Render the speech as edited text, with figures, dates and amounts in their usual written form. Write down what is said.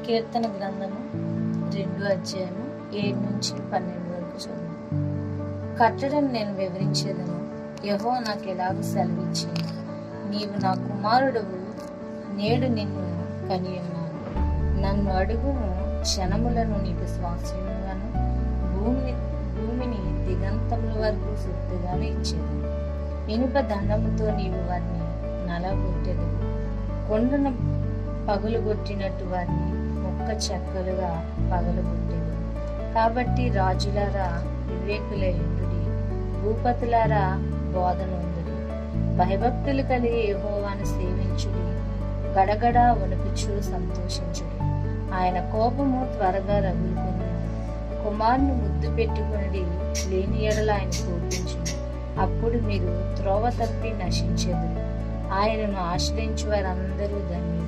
కీర్తన గ్రంథము 2:7-12 వరకు చదువు. కట్టడను నేను వివరించేదను. యెహోవా నాకు ఎలాగూ సెలవిచ్చి, నీవు నా కుమారుడవు, నేడు నిన్ను కనియున్నాను. నన్ను అడుగుము, క్షణములను నీకు స్వాస్థ్యముగాను, భూమిని దిగంతముల వరకు సొత్తుగాను ఇచ్చేది. ఇనుప దండముతో నీవు వారిని నలగొట్టెదవు. కొండను పగులుగొట్టినట్టు వారిని మొక్క చెక్కలుగా పగలగొట్టేది. కాబట్టి రాజులారా వివేకులయుండుడి, భూపతులారా బోధనొందుడి. భయభక్తులు కలిగి యెహోవాను సేవించుడి, గడగడా వణుకుచు సంతోషించుడి. ఆయన కోపము త్వరగా రగులుకుంది. కుమారుని ముద్దు పెట్టుకుని లేని ఎడల ఆయన కోపించును. అప్పుడు మీరు త్రోవ తప్పి నశించెదరు. ఆయనను ఆశ్రయించు వారందరూ ధన్యులు.